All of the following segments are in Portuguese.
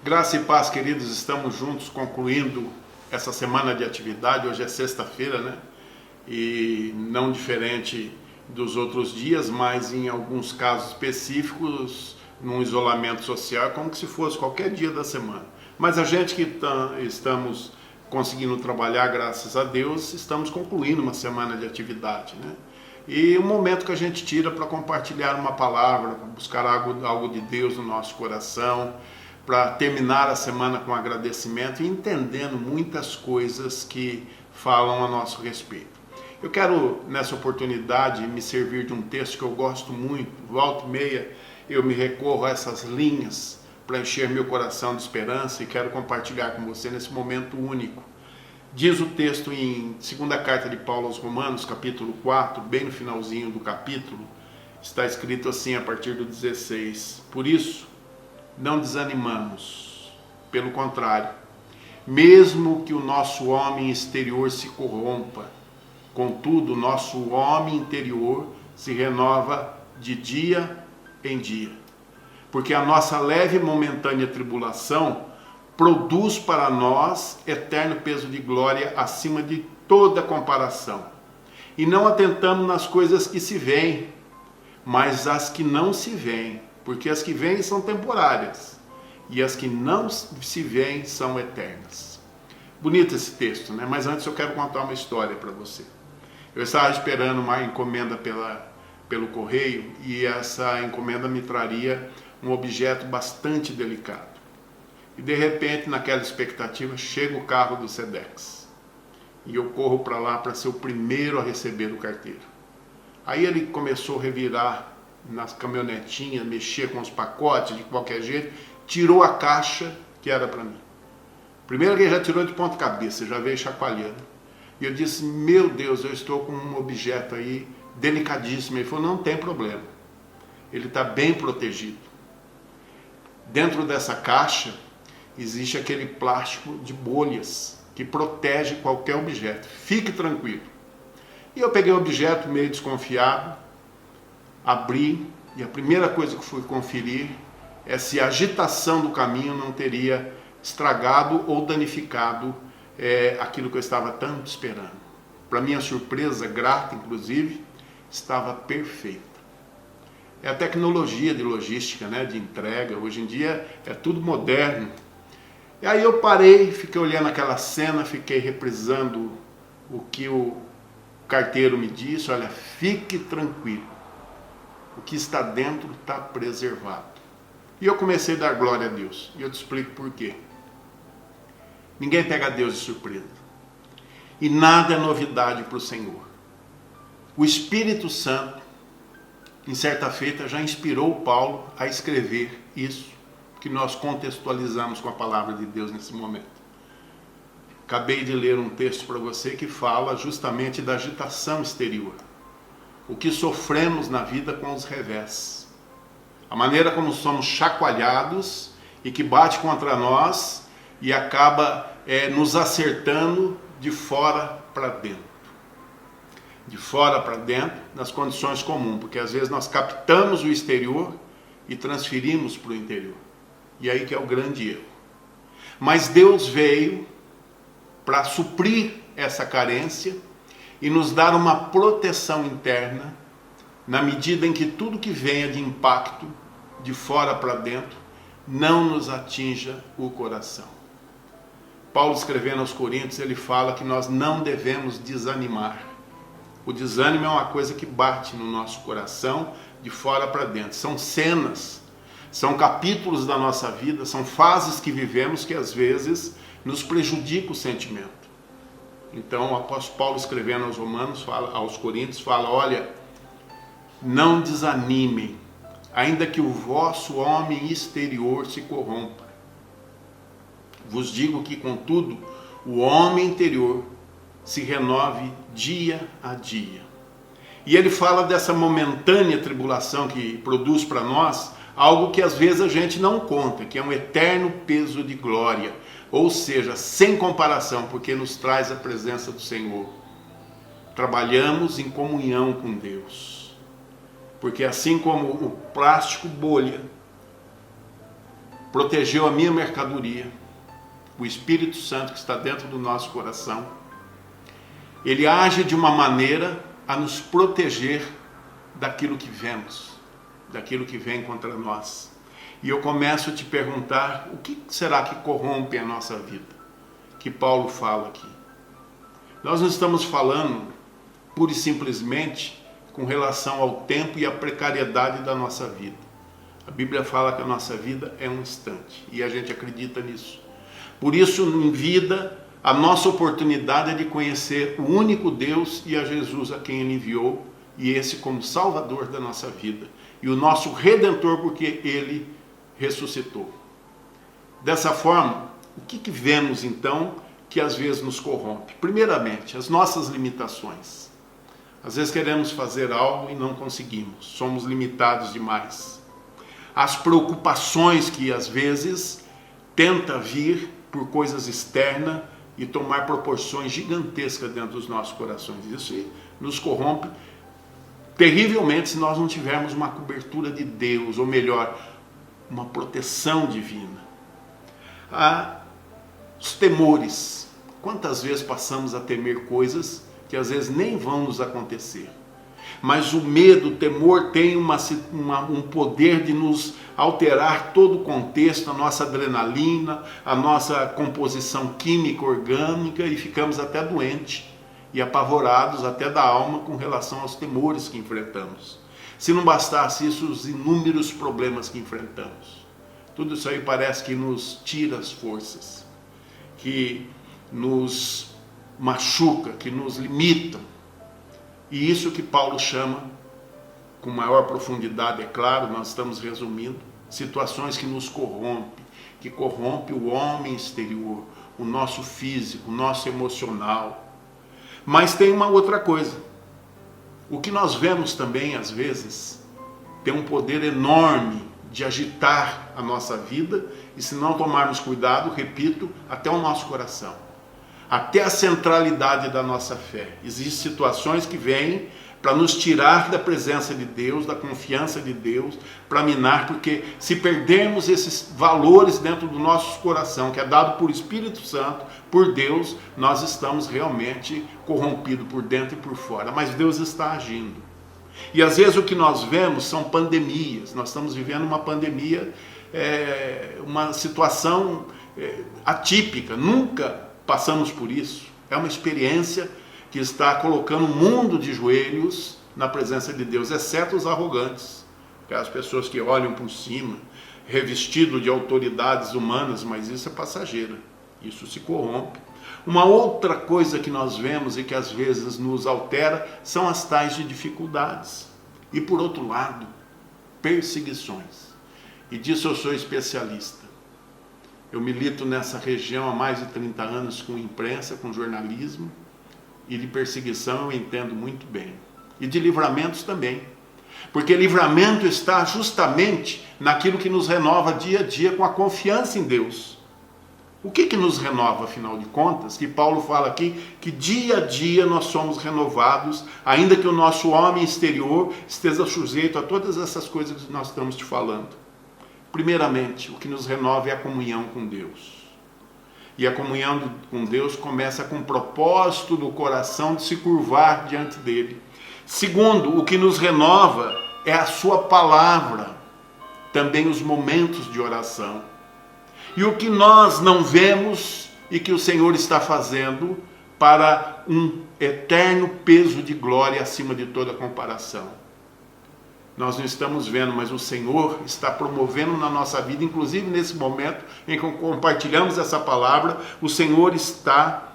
Graça e paz, queridos, estamos juntos concluindo essa semana de atividade. Hoje é sexta-feira, né? E não diferente dos outros dias, mas em alguns casos específicos, num isolamento social, como se fosse qualquer dia da semana. Mas a gente que estamos conseguindo trabalhar, graças a Deus, estamos concluindo uma semana de atividade, né? E um momento que a gente tira para compartilhar uma palavra, para buscar algo de Deus no nosso coração, para terminar a semana com agradecimento e entendendo muitas coisas que falam a nosso respeito. Eu quero, nessa oportunidade, me servir de um texto que eu gosto muito. Volta e meia eu me recorro a essas linhas para encher meu coração de esperança e quero compartilhar com você nesse momento único. Diz o texto em segunda carta de Paulo aos Romanos, capítulo 4, bem no finalzinho do capítulo, está escrito assim a partir do 16. Por isso, não desanimamos, pelo contrário, mesmo que o nosso homem exterior se corrompa, contudo, o nosso homem interior se renova de dia em dia. Porque a nossa leve e momentânea tribulação produz para nós eterno peso de glória acima de toda comparação. E não atentamos nas coisas que se veem, mas as que não se veem, porque as que vêm são temporárias e as que não se veem são eternas. Bonito esse texto, né? Mas antes eu quero contar uma história para você. Eu estava esperando uma encomenda pelo correio e essa encomenda me traria um objeto bastante delicado. E de repente, naquela expectativa, chega o carro do Sedex. E eu corro para lá para ser o primeiro a receber o carteiro. Aí ele começou a revirar nas caminhonetinhas, mexer com os pacotes de qualquer jeito, tirou a caixa que era para mim. Primeiro que ele já tirou de ponta cabeça, já veio chacoalhando. E eu disse, meu Deus, eu estou com um objeto aí delicadíssimo. Ele falou, não tem problema, ele está bem protegido. Dentro dessa caixa existe aquele plástico de bolhas que protege qualquer objeto. Fique tranquilo. E eu peguei o objeto meio desconfiado, abri, e a primeira coisa que fui conferir é se a agitação do caminho não teria estragado ou danificado aquilo que eu estava tanto esperando. Para minha surpresa, grata inclusive, estava perfeita. É a tecnologia de logística, né, de entrega, hoje em dia é tudo moderno. E aí eu parei, fiquei olhando aquela cena, fiquei reprisando o que o carteiro me disse, olha, fique tranquilo, o que está dentro está preservado. E eu comecei a dar glória a Deus, e eu te explico por quê. Ninguém pega Deus de surpresa, e nada é novidade para o Senhor. O Espírito Santo, em certa feita, já inspirou Paulo a escrever isso, que nós contextualizamos com a palavra de Deus nesse momento. Acabei de ler um texto para você que fala justamente da agitação exterior. O que sofremos na vida com os revés. A maneira como somos chacoalhados e que bate contra nós e acaba nos acertando de fora para dentro. De fora para dentro, nas condições comuns, porque às vezes nós captamos o exterior e transferimos para o interior. E aí que é o grande erro. Mas Deus veio para suprir essa carência e nos dar uma proteção interna, na medida em que tudo que venha de impacto, de fora para dentro, não nos atinja o coração. Paulo, escrevendo aos Coríntios, ele fala que nós não devemos desanimar. O desânimo é uma coisa que bate no nosso coração, de fora para dentro. São cenas, são capítulos da nossa vida, são fases que vivemos que às vezes nos prejudica o sentimento. Então o apóstolo Paulo, escrevendo aos Romanos, aos Coríntios, fala, olha, não desanimem, ainda que o vosso homem exterior se corrompa. Vos digo que, contudo, o homem interior se renove dia a dia. E ele fala dessa momentânea tribulação que produz para nós algo que às vezes a gente não conta, que é um eterno peso de glória, ou seja, sem comparação, porque nos traz a presença do Senhor. Trabalhamos em comunhão com Deus, porque assim como o plástico bolha protegeu a minha mercadoria, o Espírito Santo que está dentro do nosso coração, ele age de uma maneira a nos proteger daquilo que vemos, daquilo que vem contra nós. E eu começo a te perguntar, o que será que corrompe a nossa vida? Que Paulo fala aqui. Nós não estamos falando pura e simplesmente com relação ao tempo e à precariedade da nossa vida. A Bíblia fala que a nossa vida é um instante e a gente acredita nisso. Por isso, em vida, a nossa oportunidade é de conhecer o único Deus e a Jesus a quem Ele enviou, e esse como Salvador da nossa vida, e o nosso Redentor porque Ele ressuscitou. Dessa forma, o que vemos então que às vezes nos corrompe? Primeiramente, as nossas limitações. Às vezes queremos fazer algo e não conseguimos, somos limitados demais. As preocupações que às vezes tenta vir por coisas externas e tomar proporções gigantescas dentro dos nossos corações. Isso nos corrompe terrivelmente se nós não tivermos uma cobertura de Deus, ou melhor, uma proteção divina. Os temores. Quantas vezes passamos a temer coisas que às vezes nem vão nos acontecer? Mas o medo, o temor tem um poder de nos alterar todo o contexto, a nossa adrenalina, a nossa composição química, orgânica, e ficamos até doentes e apavorados até da alma com relação aos temores que enfrentamos. Se não bastasse isso, os inúmeros problemas que enfrentamos. Tudo isso aí parece que nos tira as forças, que nos machuca, que nos limita. E isso que Paulo chama, com maior profundidade, é claro, nós estamos resumindo, situações que nos corrompem, que corrompe o homem exterior, o nosso físico, o nosso emocional. Mas tem uma outra coisa. O que nós vemos também, às vezes, tem um poder enorme de agitar a nossa vida e, se não tomarmos cuidado, repito, até o nosso coração, até a centralidade da nossa fé. Existem situações que vêm para nos tirar da presença de Deus, da confiança de Deus, para minar, porque se perdermos esses valores dentro do nosso coração, que é dado por Espírito Santo, por Deus, nós estamos realmente corrompidos por dentro e por fora. Mas Deus está agindo. E às vezes o que nós vemos são pandemias. Nós estamos vivendo uma pandemia, uma situação atípica, nunca passamos por isso. É uma experiência que está colocando o mundo de joelhos na presença de Deus, exceto os arrogantes, as pessoas que olham por cima, revestido de autoridades humanas, mas isso é passageiro, isso se corrompe. Uma outra coisa que nós vemos e que às vezes nos altera são as tais de dificuldades. E por outro lado, perseguições. E disso eu sou especialista. Eu milito nessa região há mais de 30 anos com imprensa, com jornalismo, e de perseguição eu entendo muito bem. E de livramentos também. Porque livramento está justamente naquilo que nos renova dia a dia com a confiança em Deus. O que nos renova, afinal de contas? Que Paulo fala aqui que dia a dia nós somos renovados, ainda que o nosso homem exterior esteja sujeito a todas essas coisas que nós estamos te falando. Primeiramente, o que nos renova é a comunhão com Deus. E a comunhão com Deus começa com o propósito do coração de se curvar diante dele. Segundo, o que nos renova é a sua palavra, também os momentos de oração. E o que nós não vemos e que o Senhor está fazendo para um eterno peso de glória acima de toda comparação. Nós não estamos vendo, mas o Senhor está promovendo na nossa vida, inclusive nesse momento em que compartilhamos essa palavra, o Senhor está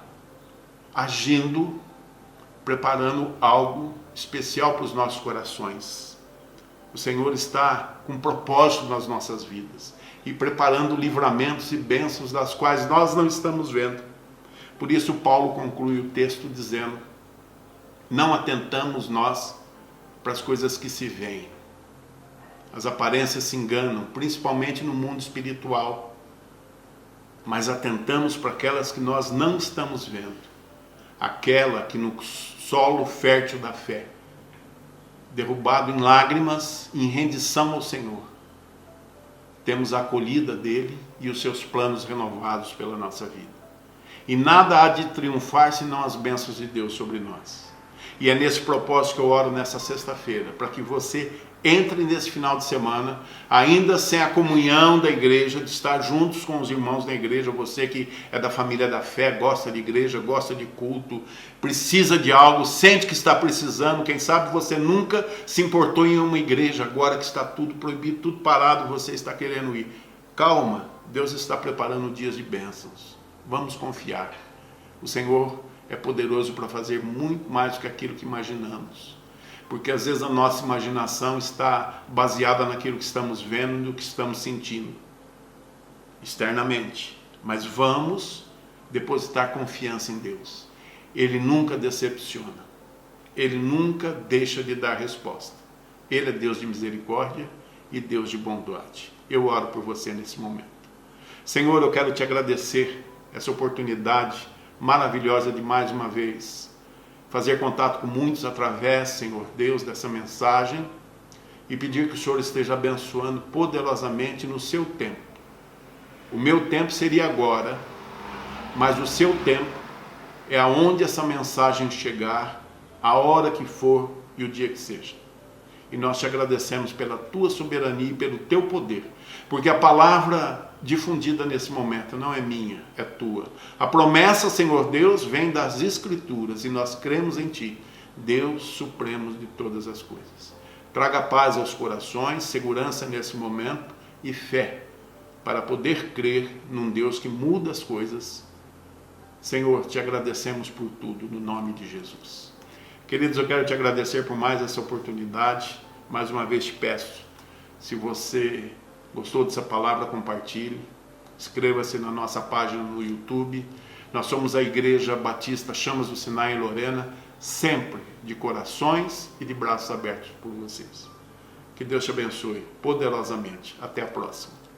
agindo, preparando algo especial para os nossos corações. O Senhor está com propósito nas nossas vidas e preparando livramentos e bênçãos das quais nós não estamos vendo. Por isso Paulo conclui o texto dizendo: não atentamos nós para as coisas que se veem. As aparências se enganam, principalmente no mundo espiritual, mas atentamos para aquelas que nós não estamos vendo, aquela que no solo fértil da fé, derrubado em lágrimas, em rendição ao Senhor, temos a acolhida dele e os seus planos renovados pela nossa vida. E nada há de triunfar senão as bênçãos de Deus sobre nós. E é nesse propósito que eu oro nessa sexta-feira, para que você entre nesse final de semana, ainda sem a comunhão da igreja, de estar juntos com os irmãos da igreja, você que é da família da fé, gosta de igreja, gosta de culto, precisa de algo, sente que está precisando, quem sabe você nunca se importou em uma igreja, agora que está tudo proibido, tudo parado, você está querendo ir. Calma, Deus está preparando dias de bênçãos, vamos confiar. O Senhor é poderoso para fazer muito mais do que aquilo que imaginamos. Porque às vezes a nossa imaginação está baseada naquilo que estamos vendo e no que estamos sentindo externamente. Mas vamos depositar confiança em Deus. Ele nunca decepciona. Ele nunca deixa de dar resposta. Ele é Deus de misericórdia e Deus de bondade. Eu oro por você nesse momento. Senhor, eu quero te agradecer essa oportunidade maravilhosa de mais uma vez fazer contato com muitos através, Senhor Deus, dessa mensagem e pedir que o Senhor esteja abençoando poderosamente no seu tempo. O meu tempo seria agora, mas o seu tempo é aonde essa mensagem chegar, a hora que for e o dia que seja. E nós te agradecemos pela tua soberania e pelo teu poder, porque a palavra difundida nesse momento não é minha, é tua. A promessa, Senhor Deus, vem das Escrituras e nós cremos em ti, Deus supremo de todas as coisas. Traga paz aos corações, segurança nesse momento e fé para poder crer num Deus que muda as coisas. Senhor, te agradecemos por tudo, no nome de Jesus. Queridos, eu quero te agradecer por mais essa oportunidade. Mais uma vez te peço, se você gostou dessa palavra, compartilhe. Inscreva-se na nossa página no YouTube. Nós somos a Igreja Batista Chamas do Sinai em Lorena, sempre de corações e de braços abertos por vocês. Que Deus te abençoe poderosamente. Até a próxima.